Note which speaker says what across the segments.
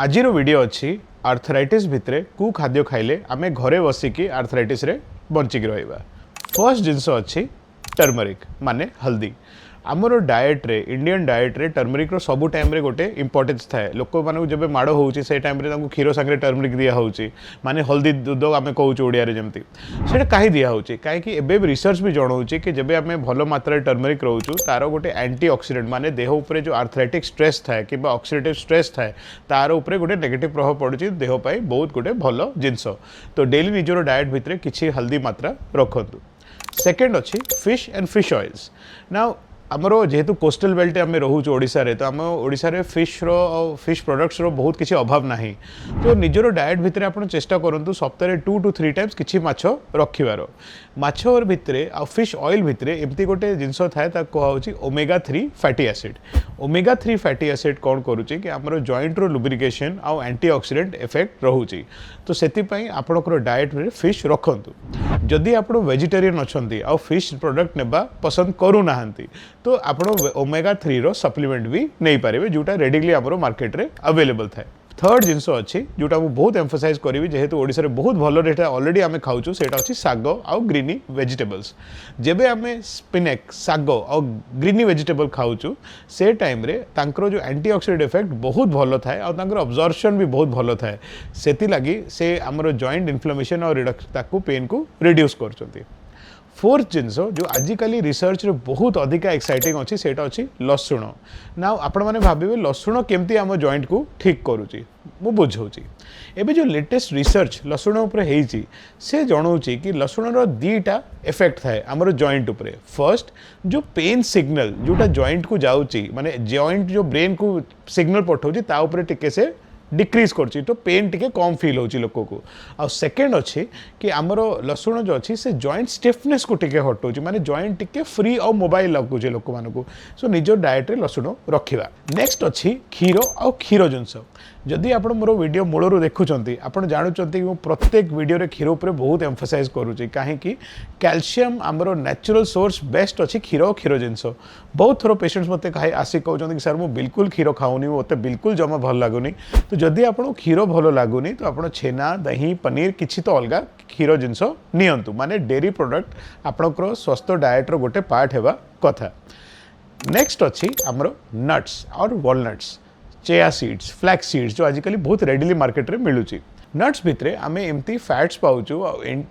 Speaker 1: आजिर video अच्छी arthritis भितर कु खाद्य खाइले आमे घरे बसिकी आर्थराइटिस रे बंचिक रहिबा। फर्स्ट जिनस अच्छी टर्मरिक माने हल्दी। आमर डाएट रे इंडियन डाएट रे टर्मरिक रो सबु टाइम रे गोटे इंपोर्टेंस थाए। लोक मानक जब माड़ होउची से टाइम रे तांको क्षीर संगे टर्मरिक दिया होउची माने हल्दी दूध आमे कहूछु ओडिया रे जेमती सेटा काहे दिया होउची काहे कि एबे रिसर्च भी जणाउची कि जब आमे भलो मात्रा रे टर्मरिक रहउछु तारो गोटे एंटीऑक्सीडेंट माने देह ऊपर जो आर्थराइटिक स्ट्रेस थाए कि ऑक्सीडेटिव स्ट्रेस थाए तार ऊपर गोटे नेगेटिव प्रभाव पड़ुची देह पई बहुत गोटे भलो जिंस। तो डेली निजरो डाएट भितरे किछि हल्दी मात्रा रखंतु। सेकेंड अच्छी fish and fish oils. Now आमर जेहेतु कोस्टल बेल्ट आम रोच ओडिशा रे तो आम ओडिशा रे फिश प्रोडक्ट्स रो बहुत किसी अभाव नहीं। तो निजर डाएट भितर आप चेष्टा करूँ सप्ताह 2 to 3 टाइम्स किसी माछ रखिबार। माछ भितर आ फिश ऑयल भितर एमती गोटे जिनस थाए कहूँ omega 3 fatty acid. Omega 3 fatty acid कौन करुच्ची कि आमर जॉइंट रो लुब्रिकेशन आउ एंटीऑक्सीडेंट इफेक्ट रोचे। तो सेतिपई आपणकर डाएट रे फिश रखंतु। जदि आप वेजिटेरियन अच्छी आउ फिश प्रोडक्ट नेबा पसंद करू नाहंती तो आप ओमेगा 3 रो सप्लीमेंट भी नहीं पारे जोटा रेडिली आमर मार्केट रे अवेलेबल थाए। थर्ड जिनस अच्छी जोटा मुझे बहुत एम्फसाइज करी जेहेतु ओडिशा रे बहुत भल रेटा ऑलरेडी आमे खाऊछु सेटा अछि साग आउ ग्रीनी वेजिटेबल्स। जेबे आमे स्पिनेक साग आउ ग्रीनी वेजिटेबल खाऊछु से टाइम रे तांकर जो एंटीऑक्सीडेंट इफेक्ट बहुत भल थाए आउ तांकर अब्जॉर्प्शन भी बहुत भल थाए। सेति लागि से आमर जॉइंट इन्फ्लेमेशन और ताकू पेन को रिड्यूस करछंती। फोर्थ जिनस जो आजिकल रिसर्च रे बहुत अधिक एक्साइटिंग अच्छी सेटा अच्छी लसुण। ना आपण मैंने भावे लसुण केमती आम जॉइंट को ठीक करुच्ची मु बुझाऊँगी। एबे जो लेटेस्ट रिसर्च लसुण उपरे हेइची से जणाऊँगी कि लसुण रो दीटा इफेक्ट थाए आमर जॉइंट उपरे। फर्स्ट जो पेन सिग्नल जोटा जॉइंट को जाऊँगी माने जॉइंट जो ब्रेन को सिग्नल पठाऊँगी ता उपरे टिके से डिक्रीज करछि तो पेन टिके कम फील होछि लोक को। आ सेकेंड अच्छी कि आमर लसुण जो अच्छी से जॉइंट स्टिफनेस को टिके हटाऊँ माने जॉइंट टिके फ्री और मोबाइल लगुचे लोक मानक। सो निज डाएट रे लसुण रखिबा। नेक्स्ट अच्छी क्षीर और क्षीर जिनस। जदि आप मोर वीडियो मूलर देखुंत आप जानते कि प्रत्येक वीडियो रे क्षीर उपर बहुत एम्फसाइज करुच्ची कहीं कैल्शियम आमर नेचुरल सोर्स बेस्ट अच्छी क्षीर और क्षीर जिनस। बहुत थर पेशेंट्स मत कहे आसिक कहते कि सर मु बिल्कुल क्षीर खाऊनी मत बिल्कुल जमा भल लगुनि। तो जदि आपको क्षीर भल लगुनि तो आप छेना दही पनीर किसी तो अलग क्षीर जिनस नियंतु माने डेयरी प्रोडक्ट आपणकर स्वस्थ डाएट रो गोटे पार्ट हेबा कथा। नेक्स्ट अच्छी आमर नट्स और walnuts chia seeds flax seeds जो आजिकल बहुत रेडिली मार्केट रे मिलूची। नट्स भितरे आमे एमती फैट्स पाउछु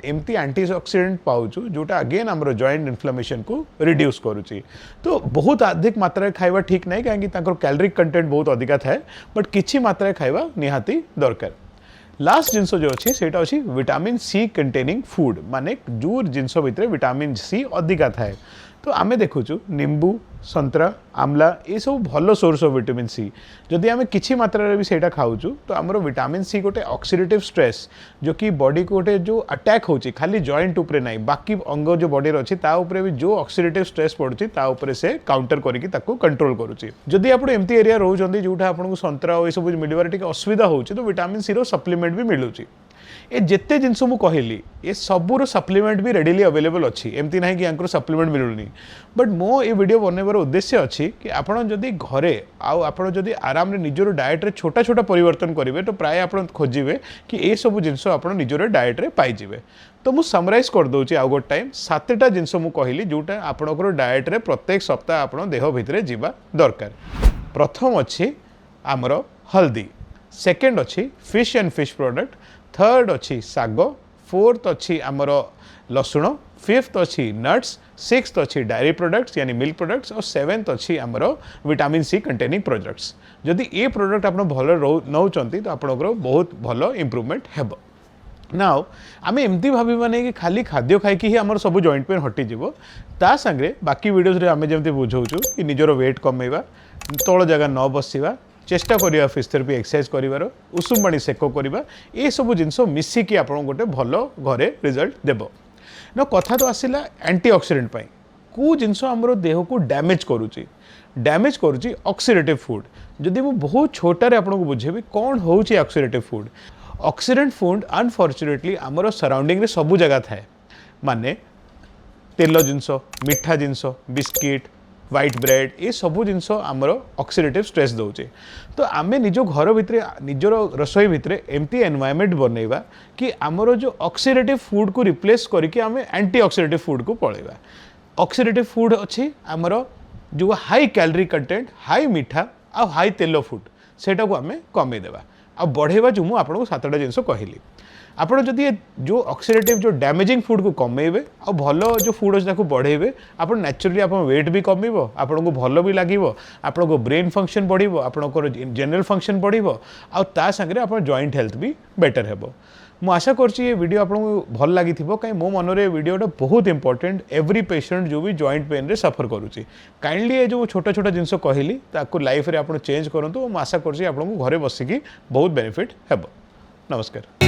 Speaker 1: एमती एंटीऑक्सीडेंट पाउछु जोटा अगेन आमर जॉइंट इन्फ्लेमेशन को रिड्यूस करुची। तो बहुत अधिक मात्रा खाइबा ठीक नहीं कहीं कैलोरीक कंटेंट बहुत अधिका थाए बट किछि मात्रा खाइबा निहाती दरकार। लास्ट जिनस जो अच्छी से अच्छी विटामिन सी कंटेनिंग फूड माने जो जिनस भितर विटामिन सी अधिका थाए। तो आमे देखुचु नींबू संतरा आमला ये सब भल सोर्स ऑफ विटामिन सी। जदि आमे किछि मात्रा रे भी सेटा खाऊचु तो आमर विटामिन सी गोटे ऑक्सीडेटिव स्ट्रेस जो कि बॉडी को गोटे जो अटैक होची खाली जॉइंट उपरे नहीं बाकी अंग जो बॉडी रे अछि ता उपरे भी जो ऑक्सीडेटिव स्ट्रेस पड़ुची ता उपरे से काउंटर करिकि ताको कंट्रोल करूची। जदि आपण एमती एरिया रहउचंदी जोटा आपनको संतरा ओ सब मिलबार टिके असुविधा होची तो विटामिन सी रो सप्लीमेंट भी मिलुची। ये जिते जिनस मु कहली ये सबूर सप्लीमेंट भी रेडिली अवेलेबल अच्छी एमती ना कि यहाँ सप्लीमेंट मिलूनी। बट मो ये वीडियो बनवार उद्देश्य अच्छी कि आपड़ जदि घरे आपड़ जदि आराम निजर डाएट रे छोटा छोटा परिवर्तन करेंगे तो प्राय आप खोजे कि ये सब जिनस आप निजर डाएट रे पाइबे। तो मु समराइज कर दूची आउ गोटे टाइम 7टा जिनस मु कहली जोटा आपणकर डाएट रे प्रत्येक सप्ताह आप देह भितर जीवा दरकार। प्रथम अच्छी आमर हल्दी। सेकेंड अच्छी fish and fish product. Third अच्छी साग। फोर्थ अच्छी आमर लसुण। फिफ्थ अच्छी नट्स। सिक्स्थ अच्छी डायरी प्रोडक्ट्स यानी मिल्क प्रोडक्ट्स और सेवेंथ अच्छी आमर विटामिन सी कंटेनिंग प्रोडक्ट्स। जदि ये प्रोडक्ट आप भल नौचंती तो आपणकर बहुत भल इम्प्रूवमेंट हेब। नाउ आमे एमती भाविबा नहीं कि खाली खाद्य खाइकी ही आमर सब जॉइंट पेन हटिଯିवो ता संगे बाकी वीडियोस रे आमे जेमती बुझाउछु कि निजरो वेट कमेइबा तळ जगह न बसिबा चेष्टा करिया फिजियोथेरेपी एक्सरसाइज करिवार उषुम पानी सेक करिबा ए सब जिनस मिसिकी आपण गोटे भल घरे रिजल्ट देबो। न कथा तो आसिला एंटीऑक्सीडेंट पई को जिनस हमरो देह को डैमेज करूची ऑक्सीडेटिव फूड। जदि मु बहुत छोटारे आपको बुझेबी कौन होउची oxidative food. Oxidant food unfortunately आमर सराउंडिंग रे सबु जगह थाए माने तेल जिनस मिठा जिनस बिस्किट व्हाइट ब्रेड ये सब जिनस आमर ऑक्सीडेटिव स्ट्रेस दौचे तो आम निज घर भितर निजर रसोई भितर एमती एनवायरनमेंट बनैबा कि आमर जो ऑक्सीडेटिव फूड को रिप्लेस करके आम एंटी ऑक्सीडेटिव फूड को पलैबा ऑक्सीडेटिव फूड अच्छी आमर जो हाई कैलोरी कंटेंट हाई मीठा आ हाई तेल फूड सेटा को आम कमेदेवा आ बढ़ेवा जो मुझे आपको 7टा जिनस कहली आपड़ जदि जो ऑक्सीडेटिव जो डैमेजिंग फूड को कमेबे आ भल जो फूड अच्छे बढ़ेबे आप नेचुरली आप वेट भी कम आपन को भल भी लगे आपन को ब्रेन फंक्शन बढ़ो आपंकर जनरल फंक्शन बढ़ो आ सागरे आप जॉइंट हेल्थ भी बेटर हेबो मु आशा करछि ये वीडियो आपको भल लगी कहीं मो मन में वीडियोटा बहुत इंपोर्टेंट एवरी पेशेंट जो भी जॉइंट पेन रे सफर करुच्ची काइंडली ये जो छोटा छोटा जिनस कहली ताकू लाइफ रे आप चेंज करूँ आशा करछि आपको घरे बसिकी बहुत बेनिफिट हेबो नमस्कार।